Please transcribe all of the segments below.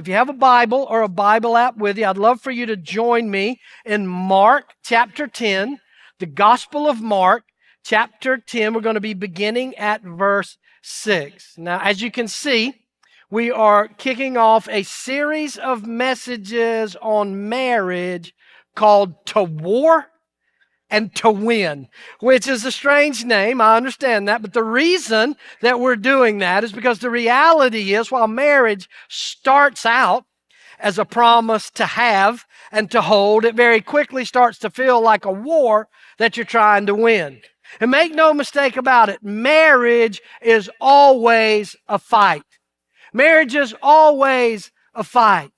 if you have a Bible or a Bible app with you, I'd love for you to join me in Mark chapter 10, the Gospel of Mark chapter 10. We're going to be beginning at verse 6. Now, as you can see, we are kicking off a series of messages on marriage called To War and To Win, which is a strange name. I understand that. But the reason that we're doing that is because the reality is, while marriage starts out as a promise to have and to hold, it very quickly starts to feel like a war that you're trying to win. And make no mistake about it, marriage is always a fight. Marriage is always a fight.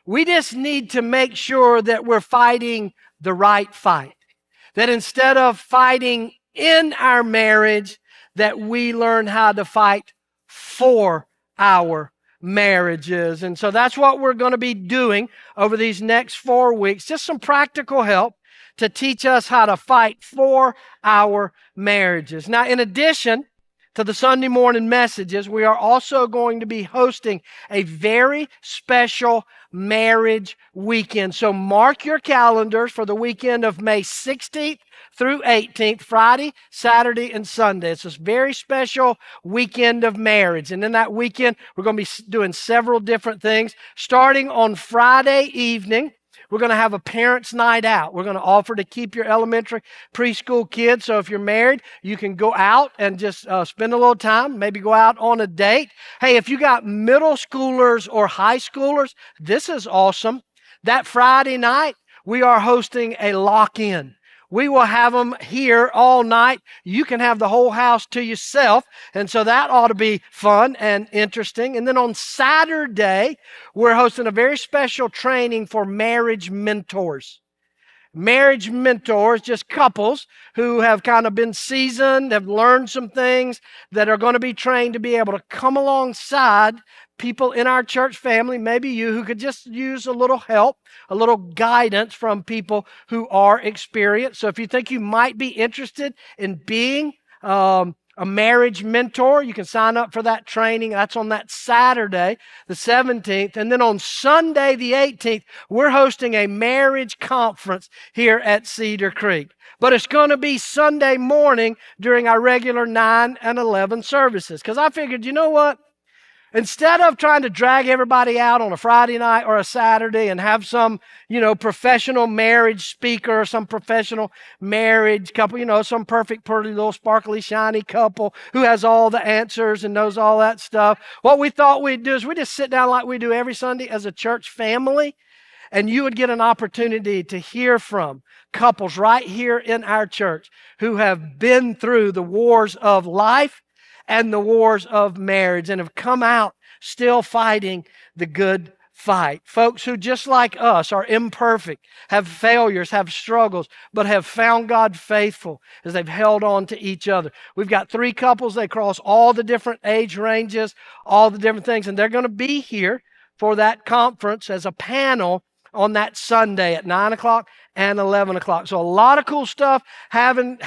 We just need to make sure that we're fighting the right fight. That instead of fighting in our marriage, that we learn how to fight for our marriages. And so that's what we're going to be doing over these next 4 weeks. Just some practical help to teach us how to fight for our marriages. Now, in addition to the Sunday morning messages, we are also going to be hosting a very special marriage weekend. So mark your calendars for the weekend of May 16th through 18th, Friday, Saturday, and Sunday. It's this very special weekend of marriage. And in that weekend, we're going to be doing several different things. Starting on Friday evening, we're going to have a parents' night out. We're going to offer to keep your elementary, preschool kids. So if you're married, you can go out and just spend a little time, maybe go out on a date. Hey, if you got middle schoolers or high schoolers, this is awesome. That Friday night, we are hosting a lock-in. We will have them here all night. You can have the whole house to yourself. And so that ought to be fun and interesting. And then on Saturday, we're hosting a very special training for marriage mentors. Marriage mentors, just couples who have kind of been seasoned, have learned some things that are going to be trained to be able to come alongside people in our church family, maybe you, who could just use a little help, a little guidance from people who are experienced. So if you think you might be interested in being a marriage mentor, you can sign up for that training. That's on that Saturday, the 17th. And then on Sunday, the 18th, we're hosting a marriage conference here at Cedar Creek. But it's going to be Sunday morning during our regular 9 and 11 services. Because I figured, you know what? Instead of trying to drag everybody out on a Friday night or a Saturday and have some, professional marriage speaker or some professional marriage couple, some perfect, pretty little sparkly, shiny couple who has all the answers and knows all that stuff, what we thought we'd do is we just sit down like we do every Sunday as a church family, and you would get an opportunity to hear from couples right here in our church who have been through the wars of life and the wars of marriage and have come out still fighting the good fight. Folks who, just like us, are imperfect, have failures, have struggles, but have found God faithful as they've held on to each other. We've got 3 couples. They cross all the different age ranges, all the different things, and they're going to be here for that conference as a panel on that Sunday at 9 o'clock and 11 o'clock. So a lot of cool stuff happening.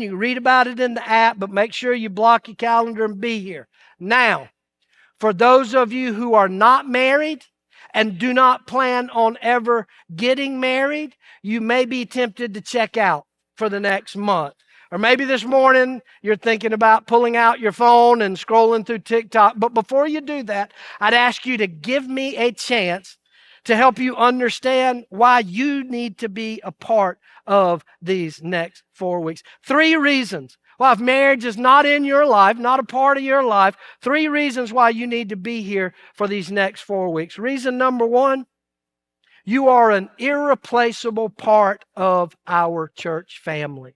You can read about it in the app, but make sure you block your calendar and be here. Now, for those of you who are not married and do not plan on ever getting married, you may be tempted to check out for the next month. Or maybe this morning you're thinking about pulling out your phone and scrolling through TikTok. But before you do that, I'd ask you to give me a chance to help you understand why you need to be a part of these next 4 weeks. 3 reasons why, if marriage is not in your life, not a part of your life, 3 reasons why you need to be here for these next 4 weeks. Reason number 1, you are an irreplaceable part of our church family.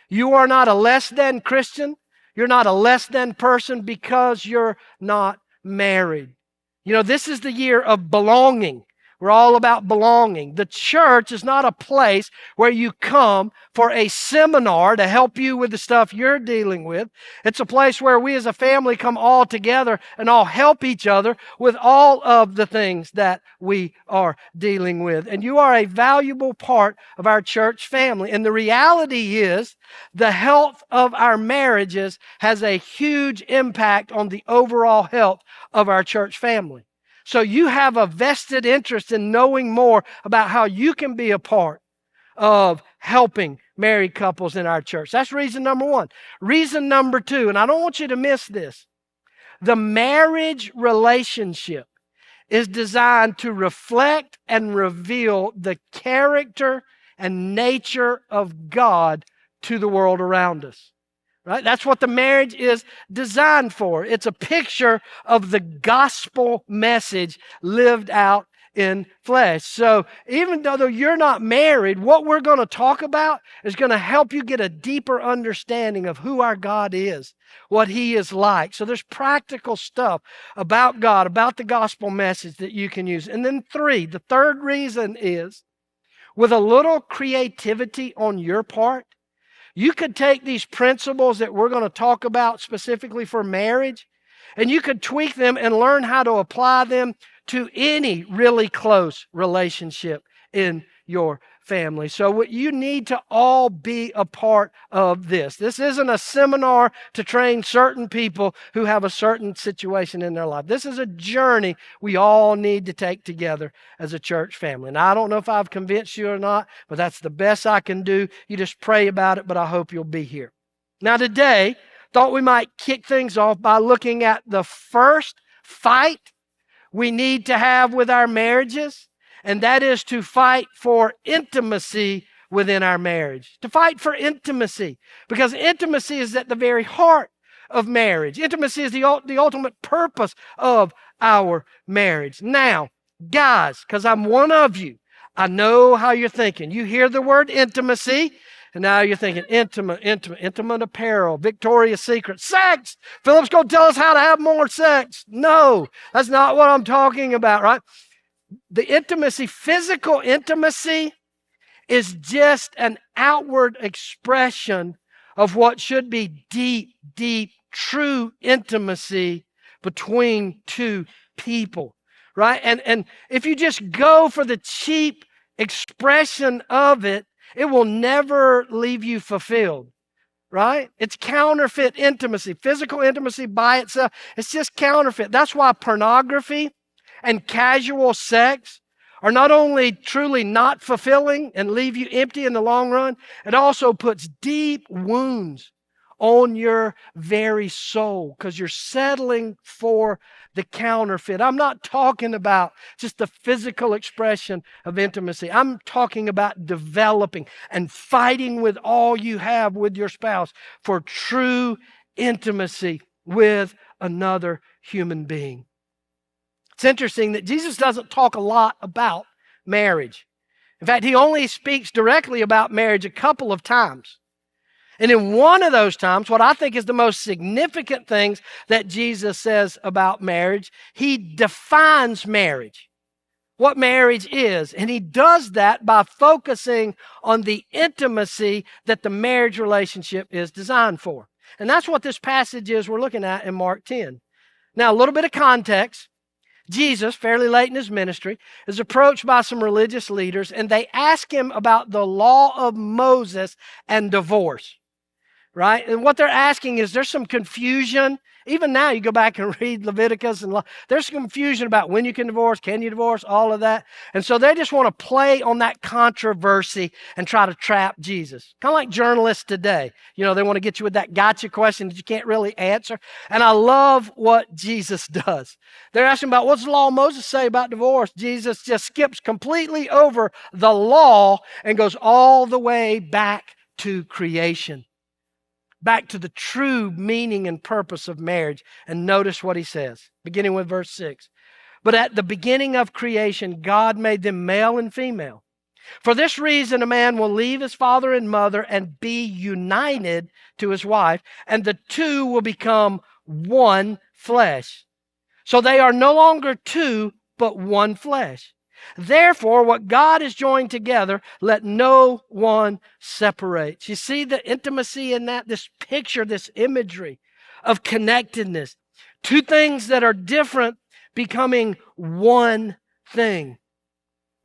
You are not a less than Christian. You're not a less than person because you're not married. This is the year of belonging. We're all about belonging. The church is not a place where you come for a seminar to help you with the stuff you're dealing with. It's a place where we as a family come all together and all help each other with all of the things that we are dealing with. And you are a valuable part of our church family. And the reality is, the health of our marriages has a huge impact on the overall health of our church family. So you have a vested interest in knowing more about how you can be a part of helping married couples in our church. That's reason number one. Reason number two, and I don't want you to miss this, the marriage relationship is designed to reflect and reveal the character and nature of God to the world around us. Right? That's what the marriage is designed for. It's a picture of the gospel message lived out in flesh. So even though you're not married, what we're going to talk about is going to help you get a deeper understanding of who our God is, what He is like. So there's practical stuff about God, about the gospel message that you can use. And then the third reason is, with a little creativity on your part, you could take these principles that we're going to talk about specifically for marriage, and you could tweak them and learn how to apply them to any really close relationship in your family. So what you need to all be a part of this. This isn't a seminar to train certain people who have a certain situation in their life. This is a journey we all need to take together as a church family. And I don't know if I've convinced you or not, but that's the best I can do. You just pray about it, but I hope you'll be here. Now today, thought we might kick things off by looking at the first fight we need to have with our marriages, and that is to fight for intimacy within our marriage. To fight for intimacy, because intimacy is at the very heart of marriage. Intimacy is the ultimate purpose of our marriage. Now, guys, because I'm one of you, I know how you're thinking. You hear the word intimacy, and now you're thinking intimate apparel, Victoria's Secret, sex. Philip's going to tell us how to have more sex. No, that's not what I'm talking about, right? The intimacy, physical intimacy, is just an outward expression of what should be deep, deep, true intimacy between two people, right? And if you just go for the cheap expression of it, it will never leave you fulfilled, right? It's counterfeit intimacy. Physical intimacy by itself, it's just counterfeit. That's why pornography and casual sex are not only truly not fulfilling and leave you empty in the long run, it also puts deep wounds on your very soul because you're settling for the counterfeit. I'm not talking about just the physical expression of intimacy. I'm talking about developing and fighting with all you have with your spouse for true intimacy with another human being. It's interesting that Jesus doesn't talk a lot about marriage. In fact, He only speaks directly about marriage a couple of times. And in one of those times, what I think is the most significant things that Jesus says about marriage, He defines marriage, what marriage is. And He does that by focusing on the intimacy that the marriage relationship is designed for. And that's what this passage is we're looking at in Mark 10. Now, a little bit of context. Jesus, fairly late in His ministry, is approached by some religious leaders, and they ask Him about the law of Moses and divorce, right? And what they're asking is, there's some confusion. Even now, you go back and read Leviticus, and there's some confusion about when you can you divorce, all of that. And so they just want to play on that controversy and try to trap Jesus. Kind of like journalists today. You know, they want to get you with that gotcha question that you can't really answer. And I love what Jesus does. They're asking about, what's the law of Moses say about divorce? Jesus just skips completely over the law and goes all the way back to creation. Back to the true meaning and purpose of marriage. And notice what He says, beginning with verse 6. But at the beginning of creation, God made them male and female. For this reason, a man will leave his father and mother and be united to his wife, and the two will become one flesh. So they are no longer two, but one flesh. Therefore, what God has joined together, let no one separate. You see the intimacy in that? This picture, this imagery of connectedness. Two things that are different becoming one thing.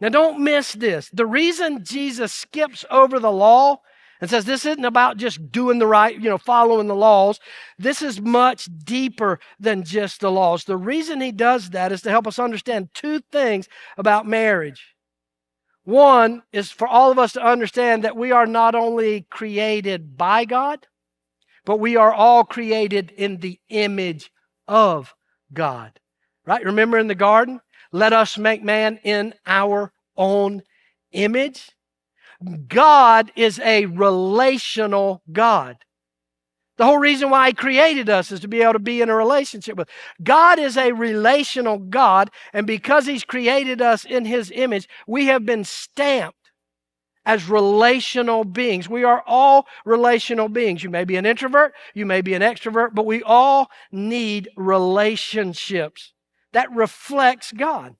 Now, don't miss this. The reason Jesus skips over the law and says this isn't about just doing the right, following the laws. This is much deeper than just the laws. The reason he does that is to help us understand two things about marriage. One is for all of us to understand that we are not only created by God, but we are all created in the image of God. Right? Remember in the garden? Let us make man in our own image. God is a relational God. The whole reason why he created us is to be able to be in a relationship with. God is a relational God, and because he's created us in his image, we have been stamped as relational beings. We are all relational beings. You may be an introvert, you may be an extrovert, but we all need relationships that reflects God.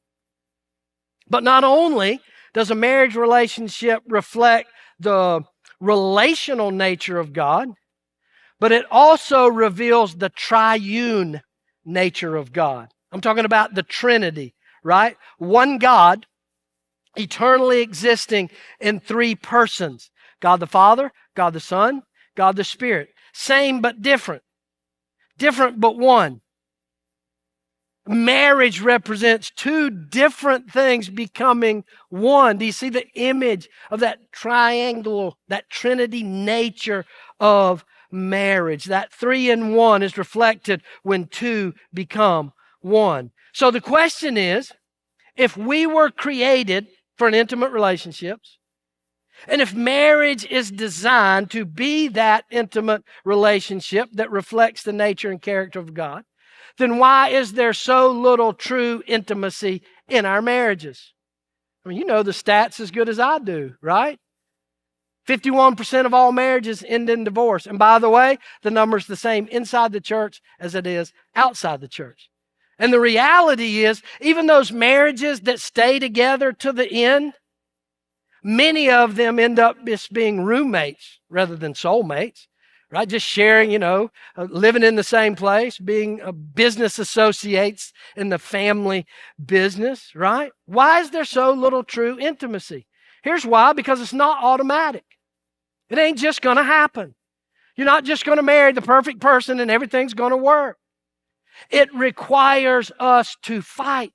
But not only does a marriage relationship reflect the relational nature of God, but it also reveals the triune nature of God. I'm talking about the Trinity, right? One God, eternally existing in three persons. God the Father, God the Son, God the Spirit. Same but different. Different but one. Marriage represents two different things becoming one. Do you see the image of that triangle, that Trinity nature of marriage? That 3 in 1 is reflected when two become one. So the question is, if we were created for an intimate relationships, and if marriage is designed to be that intimate relationship that reflects the nature and character of God, then why is there so little true intimacy in our marriages? I mean, you know the stats as good as I do, right? 51% of all marriages end in divorce. And by the way, the number's the same inside the church as it is outside the church. And the reality is, even those marriages that stay together to the end, many of them end up just being roommates rather than soulmates. Right? Just sharing, living in the same place, being business associates in the family business, right? Why is there so little true intimacy? Here's why, because it's not automatic. It ain't just going to happen. You're not just going to marry the perfect person and everything's going to work. It requires us to fight.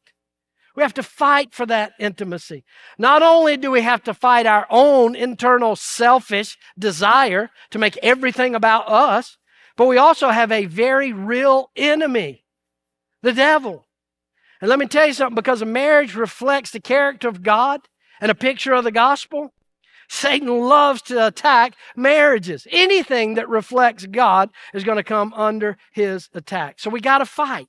We have to fight for that intimacy. Not only do we have to fight our own internal selfish desire to make everything about us, but we also have a very real enemy, the devil. And let me tell you something, because a marriage reflects the character of God and a picture of the gospel, Satan loves to attack marriages. Anything that reflects God is going to come under his attack. So we got to fight.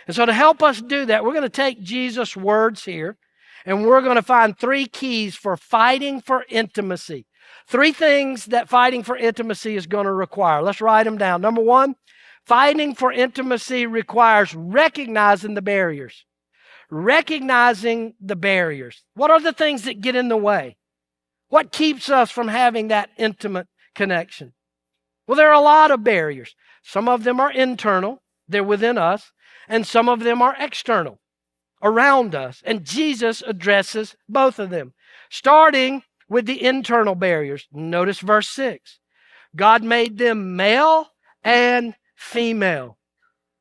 And so to help us do that, we're going to take Jesus' words here, and we're going to find 3 keys for fighting for intimacy. 3 things that fighting for intimacy is going to require. Let's write them down. Number 1, fighting for intimacy requires recognizing the barriers. Recognizing the barriers. What are the things that get in the way? What keeps us from having that intimate connection? Well, there are a lot of barriers. Some of them are internal. They're within us. And some of them are external, around us. And Jesus addresses both of them, starting with the internal barriers. Notice verse 6. God made them male and female.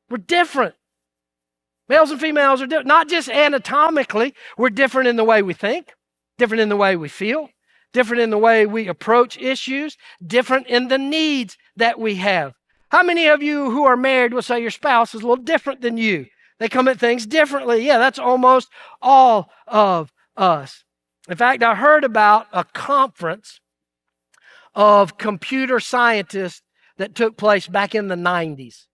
We're different. Males and females are different. Not just anatomically. We're different in the way we think, different in the way we feel, different in the way we approach issues, different in the needs that we have. How many of you who are married will say your spouse is a little different than you? They come at things differently. Yeah, that's almost all of us. In fact, I heard about a conference of computer scientists that took place back in the 90s.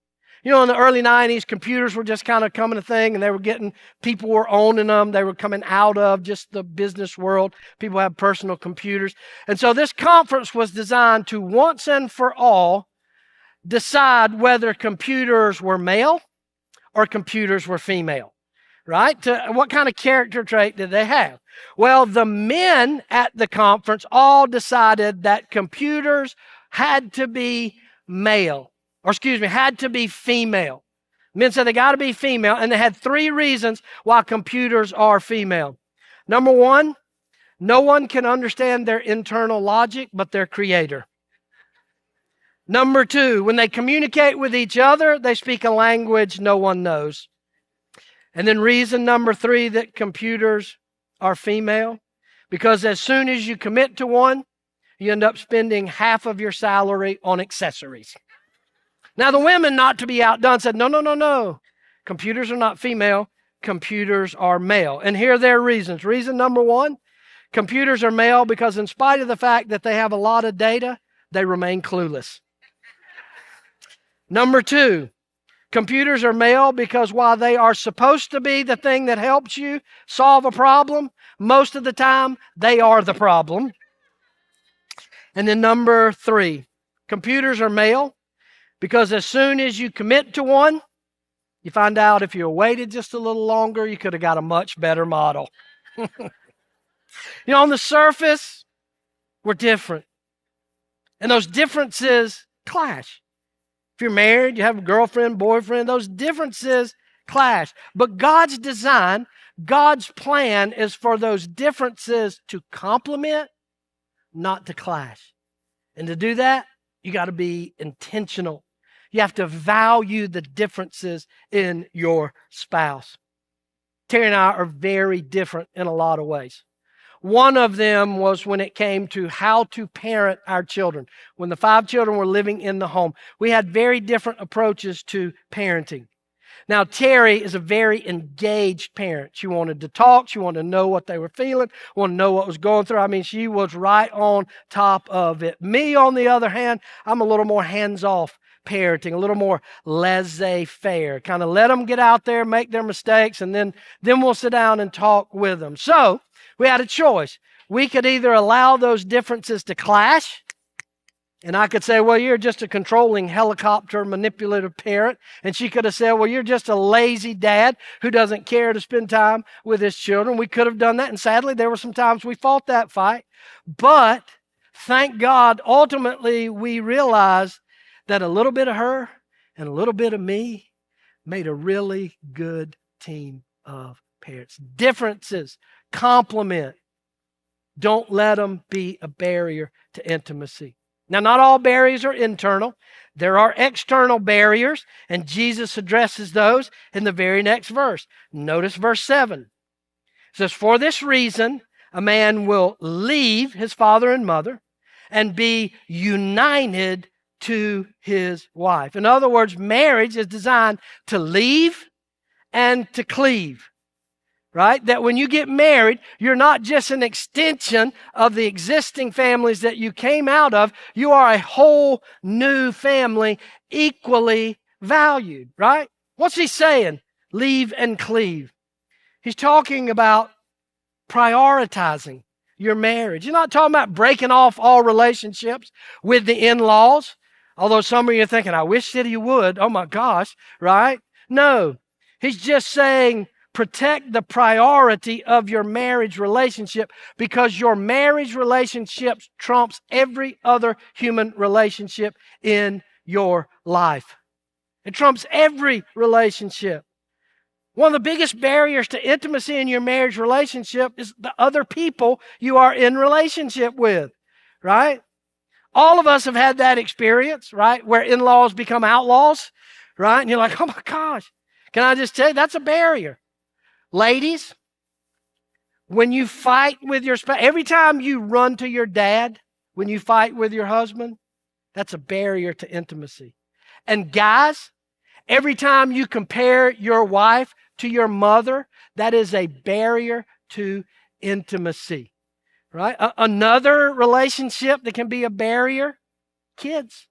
In the early 90s, computers were just kind of coming a thing, and people were owning them. They were coming out of just the business world. People have personal computers. And so this conference was designed to once and for all decide whether computers were male or computers were female, right? What kind of character trait did they have? Well, the men at the conference all decided that computers had to be had to be female. Men said they got to be female, and they had 3 reasons why computers are female. Number 1, no one can understand their internal logic but their creator. Number two, when they communicate with each other, they speak a language no one knows. And then reason number three that computers are female, because as soon as you commit to one, you end up spending half of your salary on accessories. Now, the women, not to be outdone, said, no, no, no, no. Computers are not female. Computers are male. And here are their reasons. Reason number one, computers are male because in spite of the fact that they have a lot of data, they remain clueless. Number two, computers are male because while they are supposed to be the thing that helps you solve a problem, most of the time they are the problem. And then number three, computers are male because as soon as you commit to one, you find out if you waited just a little longer, you could have got a much better model. On the surface, we're different. And those differences clash. If you're married, you have a girlfriend, boyfriend, those differences clash. But God's design, God's plan is for those differences to complement, not to clash. And to do that, you got to be intentional. You have to value the differences in your spouse. Terry and I are very different in a lot of ways. One of them was when it came to how to parent our children. When the 5 children were living in the home, we had very different approaches to parenting. Now, Terry is a very engaged parent. She wanted to talk. She wanted to know what they were feeling, wanted to know what was going through. I mean, she was right on top of it. Me, on the other hand, I'm a little more hands-off parenting, a little more laissez-faire. Kind of let them get out there, make their mistakes, and then we'll sit down and talk with them. So we had a choice. We could either allow those differences to clash, and I could say, well, you're just a controlling helicopter manipulative parent. And she could have said, well, you're just a lazy dad who doesn't care to spend time with his children. We could have done that. And sadly, there were some times we fought that fight. But thank God, ultimately, we realized that a little bit of her and a little bit of me made a really good team of parents. Differences complement. Don't let them be a barrier to intimacy. Now, not all barriers are internal. There are external barriers, and Jesus addresses those in the very next verse. Notice verse 7. It says, for this reason, a man will leave his father and mother and be united to his wife. In other words, marriage is designed to leave and to cleave. Right? That when you get married, you're not just an extension of the existing families that you came out of. You are a whole new family, equally valued, right? What's he saying? Leave and cleave. He's talking about prioritizing your marriage. You're not talking about breaking off all relationships with the in-laws, although some of you are thinking, I wish that he would. Oh my gosh, right? No, he's just saying, protect the priority of your marriage relationship because your marriage relationship trumps every other human relationship in your life. It trumps every relationship. One of the biggest barriers to intimacy in your marriage relationship is the other people you are in relationship with, right? All of us have had that experience, right? Where in-laws become outlaws, right? And you're like, oh my gosh, can I just tell you, that's a barrier. Ladies, when you fight with your spouse, every time you run to your dad, when you fight with your husband, that's a barrier to intimacy. And guys, every time you compare your wife to your mother, that is a barrier to intimacy, right? Another relationship that can be a barrier, kids.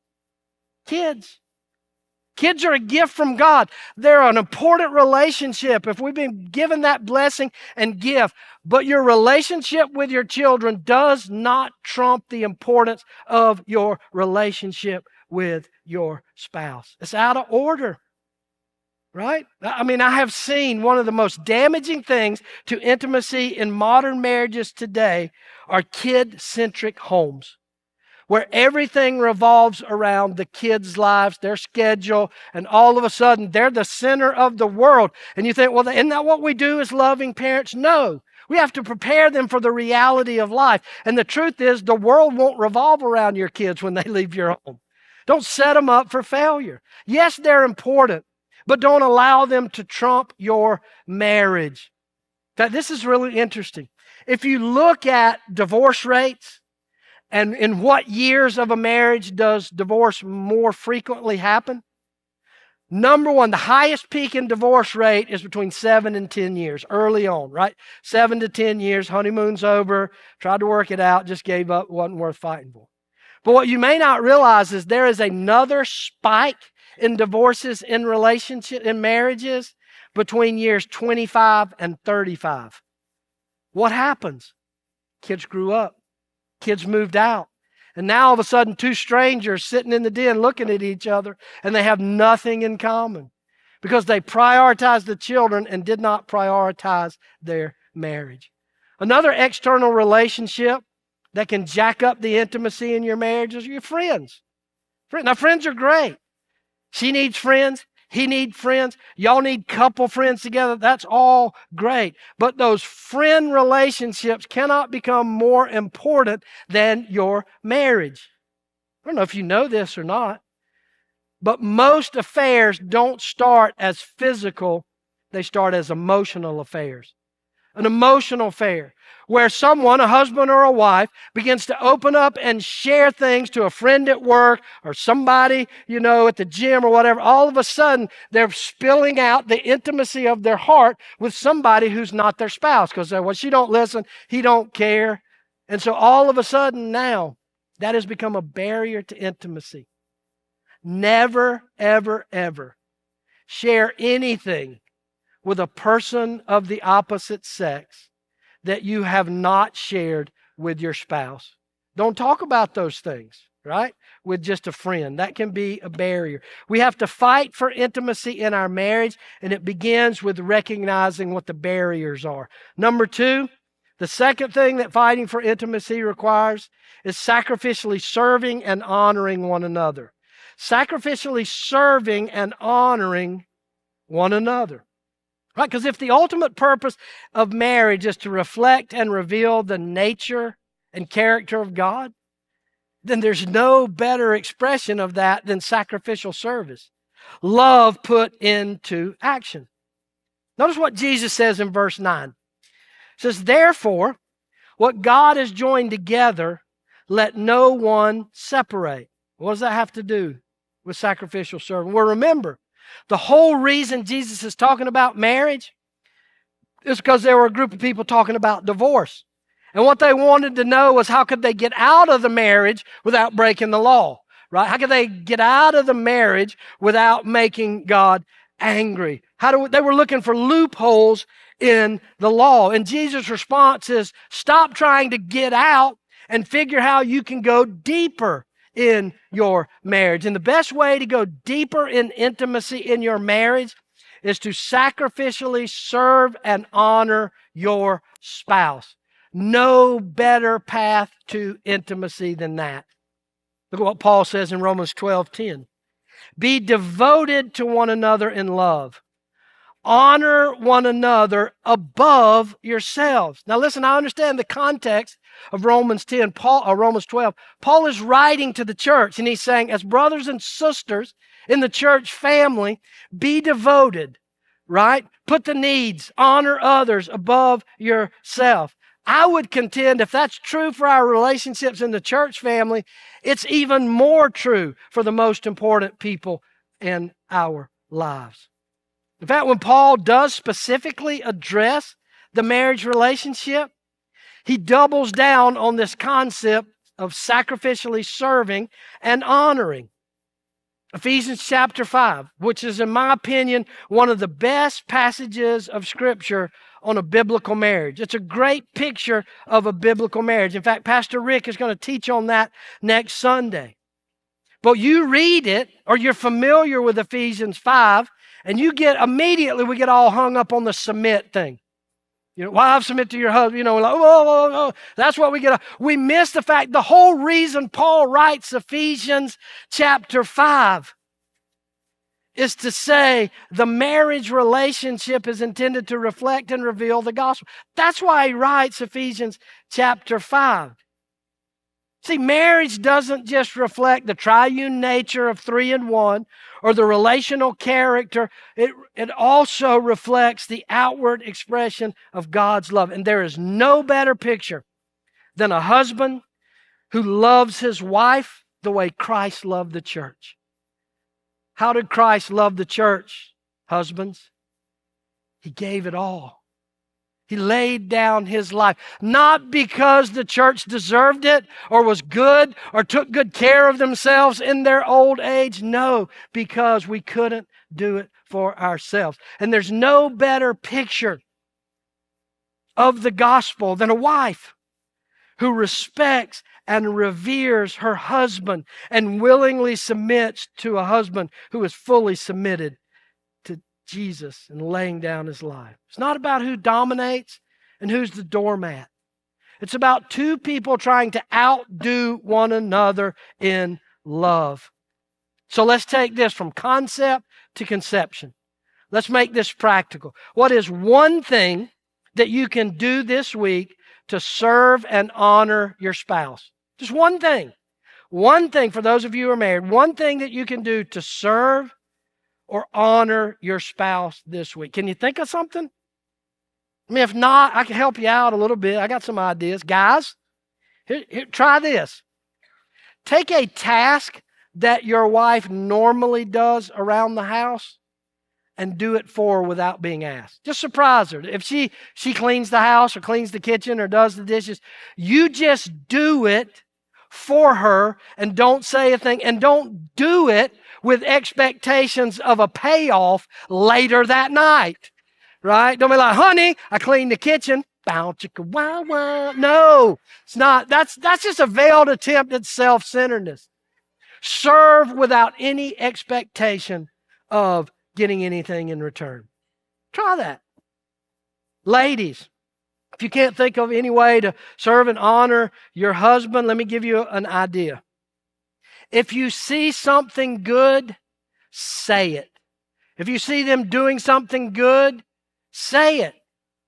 Kids are a gift from God. They're an important relationship if we've been given that blessing and gift. But your relationship with your children does not trump the importance of your relationship with your spouse. It's out of order, right? I mean, I have seen one of the most damaging things to intimacy in modern marriages today are kid-centric homes, where everything revolves around the kids' lives, their schedule, and all of a sudden they're the center of the world. And you think, well, isn't that what we do as loving parents? No. We have to prepare them for the reality of life. And the truth is, the world won't revolve around your kids when they leave your home. Don't set them up for failure. Yes, they're important, but don't allow them to trump your marriage. This is really interesting. If you look at divorce rates and in what years of a marriage does divorce more frequently happen, number one, the highest peak in divorce rate is between 7 and 10 years, early on, right? 7 to 10 years, honeymoon's over, tried to work it out, just gave up, wasn't worth fighting for. But what you may not realize is there is another spike in divorces in marriages between years 25 and 35. What happens? Kids grew up. Kids moved out. And now all of a sudden, two strangers sitting in the den looking at each other, and they have nothing in common because they prioritized the children and did not prioritize their marriage. Another external relationship that can jack up the intimacy in your marriage is your friends. Now, friends are great. She needs friends. He needs friends. Y'all need couple friends together. That's all great. But those friend relationships cannot become more important than your marriage. I don't know if you know this or not, but most affairs don't start as physical. They start as emotional affairs. An emotional affair where someone, a husband or a wife, begins to open up and share things to a friend at work or somebody, at the gym or whatever. All of a sudden, they're spilling out the intimacy of their heart with somebody who's not their spouse because well, she don't listen, he don't care. And so all of a sudden now, that has become a barrier to intimacy. Never, ever, ever share anything with a person of the opposite sex that you have not shared with your spouse. Don't talk about those things, right? With just a friend. That can be a barrier. We have to fight for intimacy in our marriage, and it begins with recognizing what the barriers are. Number two, the second thing that fighting for intimacy requires is sacrificially serving and honoring one another. Sacrificially serving and honoring one another. Right? Because if the ultimate purpose of marriage is to reflect and reveal the nature and character of God, then there's no better expression of that than sacrificial service. Love put into action. Notice what Jesus says in verse 9. It says, therefore, what God has joined together, let no one separate. What does that have to do with sacrificial service? Well, remember, the whole reason Jesus is talking about marriage is because there were a group of people talking about divorce. And what they wanted to know was how could they get out of the marriage without breaking the law, right? How could they get out of the marriage without making God angry? They were looking for loopholes in the law. And Jesus' response is, stop trying to get out and figure how you can go deeper in your marriage. And the best way to go deeper in intimacy in your marriage is to sacrificially serve and honor your spouse. No better path to intimacy than that. Look at what Paul says in Romans 12:10. Be devoted to one another in love. Honor one another above yourselves. Now listen, I understand the context of Romans 12. Paul is writing to the church and he's saying, as brothers and sisters in the church family, be devoted, right? Put the needs, honor others above yourself. I would contend if that's true for our relationships in the church family, it's even more true for the most important people in our lives. In fact, when Paul does specifically address the marriage relationship, he doubles down on this concept of sacrificially serving and honoring. Ephesians chapter 5, which is, in my opinion, one of the best passages of Scripture on a biblical marriage. It's a great picture of a biblical marriage. In fact, Pastor Rick is going to teach on that next Sunday. But you read it, or you're familiar with Ephesians 5, and we get all hung up on the submit thing. Wives, submit to your husband. We're like, oh, that's what we get. We miss the fact, the whole reason Paul writes Ephesians chapter 5 is to say the marriage relationship is intended to reflect and reveal the gospel. That's why he writes Ephesians chapter 5. See, marriage doesn't just reflect the triune nature of three in one or the relational character. It also reflects the outward expression of God's love. And there is no better picture than a husband who loves his wife the way Christ loved the church. How did Christ love the church, husbands? He gave it all. He laid down his life, not because the church deserved it or was good or took good care of themselves in their old age. No, because we couldn't do it for ourselves. And there's no better picture of the gospel than a wife who respects and reveres her husband and willingly submits to a husband who is fully submitted to Jesus and laying down his life. It's not about who dominates and who's the doormat. It's about two people trying to outdo one another in love. So let's take this from concept to conception. Let's make this practical. What is one thing that you can do this week to serve and honor your spouse? Just one thing. One thing for those of you who are married. One thing that you can do to serve or honor your spouse this week. Can you think of something? I mean, if not, I can help you out a little bit. I got some ideas. Guys, here, try this. Take a task that your wife normally does around the house and do it for her without being asked. Just surprise her. If she cleans the house or cleans the kitchen or does the dishes, you just do it for her and don't say a thing, and don't do it with expectations of a payoff later that night, right? Don't be like, honey, I cleaned the kitchen. Bow, chicka, wow, wow. No, it's not. That's just a veiled attempt at self-centeredness. Serve without any expectation of getting anything in return. Try that. Ladies, if you can't think of any way to serve and honor your husband, let me give you an idea. If you see something good, say it. If you see them doing something good, say it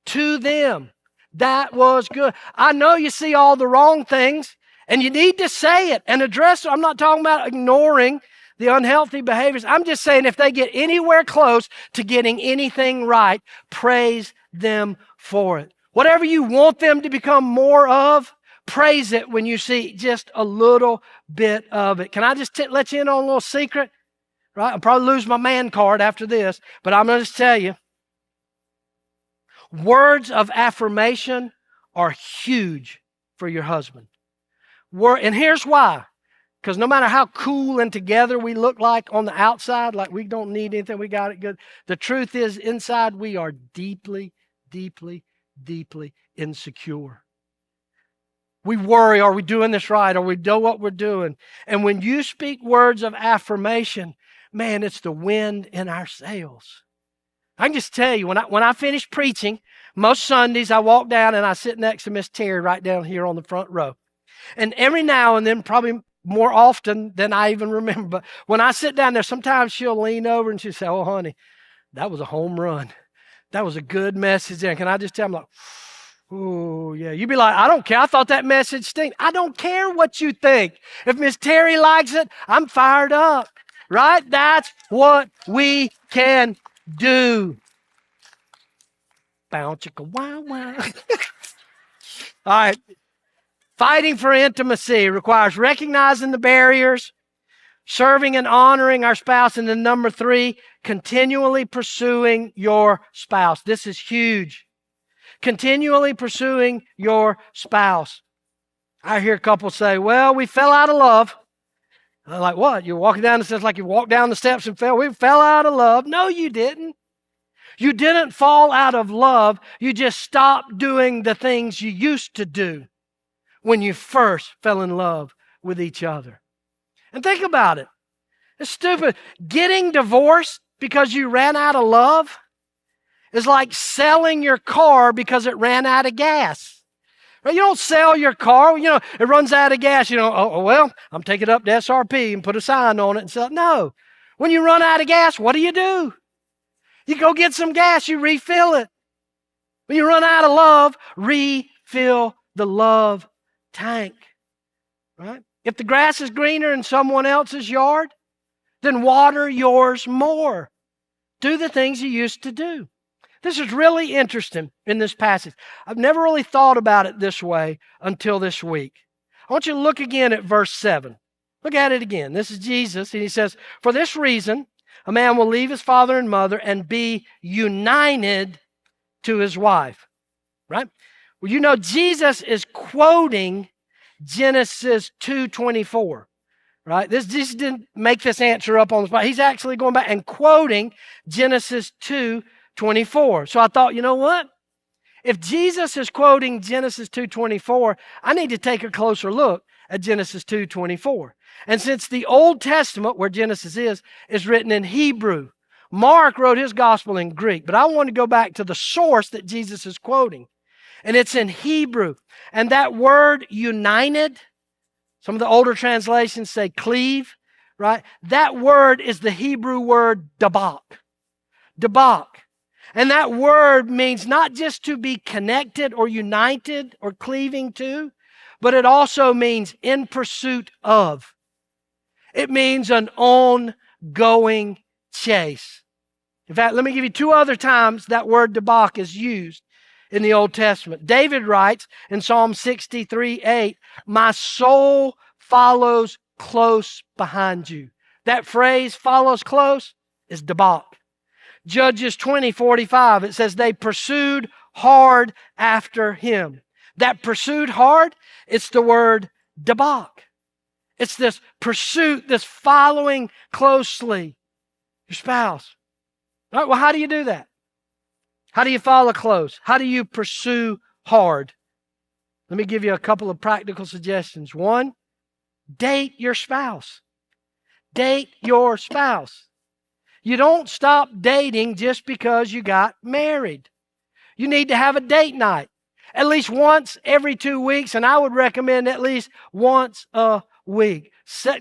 to them. That was good. I know you see all the wrong things, and you need to say it and address it. I'm not talking about ignoring the unhealthy behaviors. I'm just saying if they get anywhere close to getting anything right, praise them for it. Whatever you want them to become more of, praise it when you see just a little bit of it. Can I just let you in on a little secret? Right? I'll probably lose my man card after this, but I'm going to just tell you. Words of affirmation are huge for your husband. And here's why. Because no matter how cool and together we look like on the outside, like we don't need anything, we got it good. The truth is, inside we are deeply, deeply, deeply insecure. We worry, are we doing this right? Are we doing what we're doing? And when you speak words of affirmation, man, it's the wind in our sails. I can just tell you, when I finish preaching, most Sundays I walk down and I sit next to Miss Terry right down here on the front row. And every now and then, probably more often than I even remember, but when I sit down there, sometimes she'll lean over and she'll say, oh, honey, that was a home run. That was a good message there. Can I just tell them, like, oh, yeah. You'd be like, I don't care. I thought that message stinks. I don't care what you think. If Miss Terry likes it, I'm fired up, right? That's what we can do. Bow, chicka, wow, wow. All right. Fighting for intimacy requires recognizing the barriers, serving and honoring our spouse, and then number 3, continually pursuing your spouse. This is huge. Continually pursuing your spouse. I hear couples say, well, we fell out of love. I'm like, what? You're walking down the steps like you walked down the steps and fell? We fell out of love. No, you didn't. You didn't fall out of love. You just stopped doing the things you used to do when you first fell in love with each other. And think about it. It's stupid. Getting divorced because you ran out of love is like selling your car because it ran out of gas. Right? You don't sell your car, it runs out of gas. Well, I'm taking it up to SRP and put a sign on it and sell it. No. When you run out of gas, what do? You go get some gas, you refill it. When you run out of love, refill the love tank. right? If the grass is greener in someone else's yard, then water yours more. Do the things you used to do. This is really interesting in this passage. I've never really thought about it this way until this week. I want you to look again at verse 7. Look at it again. This is Jesus, and he says, "For this reason, a man will leave his father and mother and be united to his wife." Right? Well, you know, Jesus is quoting Genesis 2:24. Right? Jesus didn't make this answer up on the spot. He's actually going back and quoting Genesis 2:24. So I thought, you know what? If Jesus is quoting Genesis 2:24, I need to take a closer look at Genesis 2:24. And since the Old Testament, where Genesis is written in Hebrew, Mark wrote his gospel in Greek. But I want to go back to the source that Jesus is quoting. And it's in Hebrew. And that word united, some of the older translations say cleave, right? That word is the Hebrew word dabak. Dabak. And that word means not just to be connected or united or cleaving to, but it also means in pursuit of. It means an ongoing chase. In fact, let me give you two other times that word dabak is used in the Old Testament. David writes in Psalm 63:8, "My soul follows close behind you." That phrase, follows close, is dabak. Judges 20:45, it says, "They pursued hard after him." That pursued hard, it's the word dabak. It's this pursuit, this following closely your spouse. All right, well, how do you do that? How do you follow close? How do you pursue hard? Let me give you a couple of practical suggestions. One, date your spouse. Date your spouse. You don't stop dating just because you got married. You need to have a date night at least once every 2 weeks, and I would recommend at least once a week.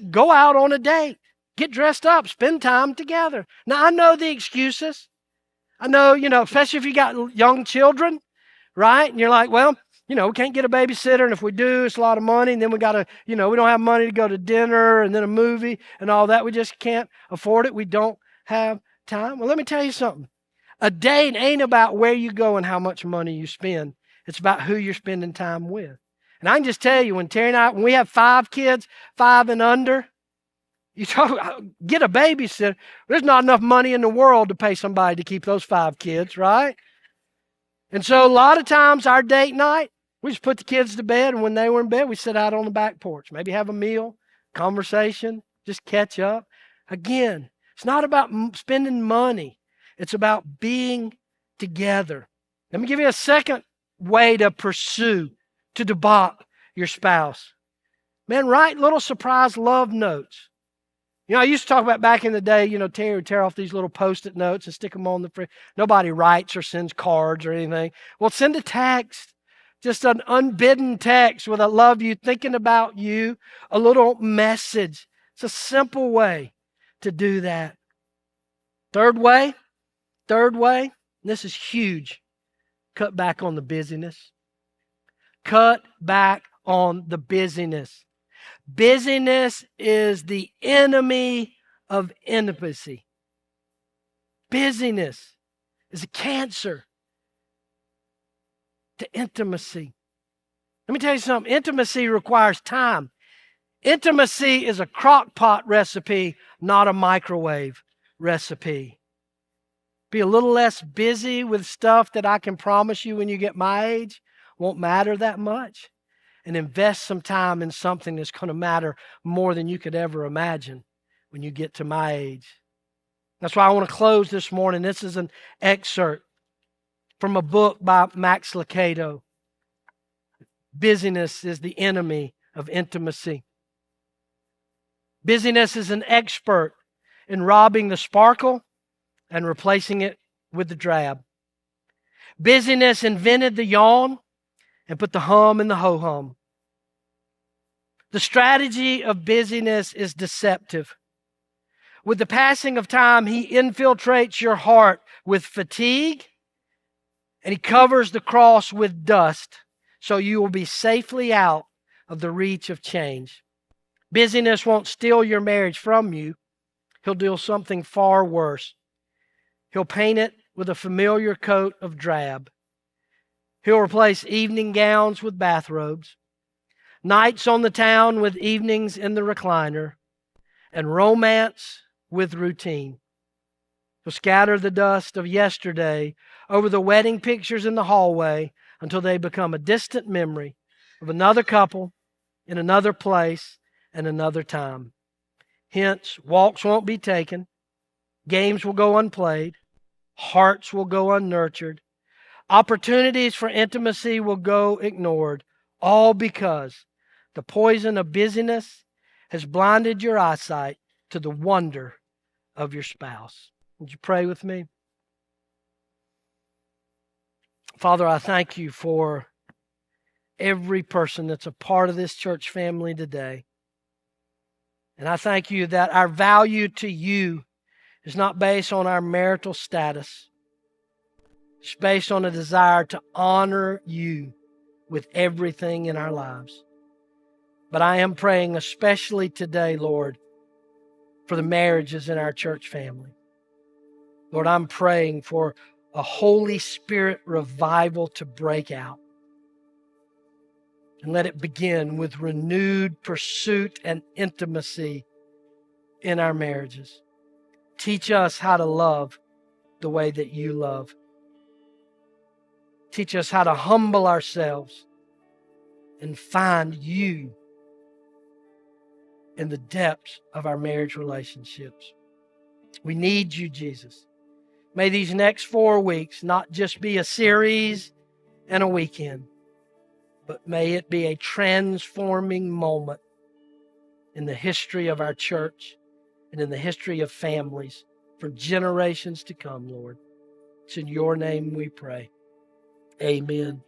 Go out on a date. Get dressed up. Spend time together. Now, I know the excuses. I know, especially if you got young children, right? And you're like, well, we can't get a babysitter, and if we do, it's a lot of money, and then we got to, we don't have money to go to dinner and then a movie and all that. We just can't afford it. We don't have time. Well, let me tell you something. A date ain't about where you go and how much money you spend. It's about who you're spending time with. And I can just tell you, when Terry and I, when we have 5 kids, 5 and under, you get a babysitter. There's not enough money in the world to pay somebody to keep those 5 kids, right? And so a lot of times our date night, we just put the kids to bed, and when they were in bed, we sit out on the back porch, maybe have a meal, conversation, just catch up. Again, it's not about spending money. It's about being together. Let me give you a second way to pursue, to debauch your spouse. Man, write little surprise love notes. I used to talk about back in the day, Terry would tear off these little Post-it notes and stick them on the fridge. Nobody writes or sends cards or anything. Well, send a text, just an unbidden text with "I love you," thinking about you, a little message. It's a simple way to do that. Third way, this is huge. Cut back on the busyness. Cut back on the busyness. Busyness is the enemy of intimacy. Busyness is a cancer to intimacy. Let me tell you something. Intimacy requires time. Intimacy is a crock pot recipe, not a microwave recipe. Be a little less busy with stuff that I can promise you when you get my age won't matter that much. And invest some time in something that's going to matter more than you could ever imagine when you get to my age. That's why I want to close this morning. This is an excerpt from a book by Max Lucado. Busyness is the enemy of intimacy. Busyness is an expert in robbing the sparkle and replacing it with the drab. Busyness invented the yawn and put the hum in the ho-hum. The strategy of busyness is deceptive. With the passing of time, he infiltrates your heart with fatigue, and he covers the cross with dust, so you will be safely out of the reach of change. Busyness won't steal your marriage from you. He'll do something far worse. He'll paint it with a familiar coat of drab. He'll replace evening gowns with bathrobes, nights on the town with evenings in the recliner, and romance with routine. He'll scatter the dust of yesterday over the wedding pictures in the hallway until they become a distant memory of another couple in another place and another time. Hence, walks won't be taken, games will go unplayed, hearts will go unnurtured, opportunities for intimacy will go ignored, all because the poison of busyness has blinded your eyesight to the wonder of your spouse. Would you pray with me? Father, I thank you for every person that's a part of this church family today. And I thank you that our value to you is not based on our marital status. It's based on a desire to honor you with everything in our lives. But I am praying especially today, Lord, for the marriages in our church family. Lord, I'm praying for a Holy Spirit revival to break out. And let it begin with renewed pursuit and intimacy in our marriages. Teach us how to love the way that you love. Teach us how to humble ourselves and find you in the depths of our marriage relationships. We need you, Jesus. May these next 4 weeks not just be a series and a weekend, but may it be a transforming moment in the history of our church and in the history of families for generations to come, Lord. It's in your name we pray. Amen.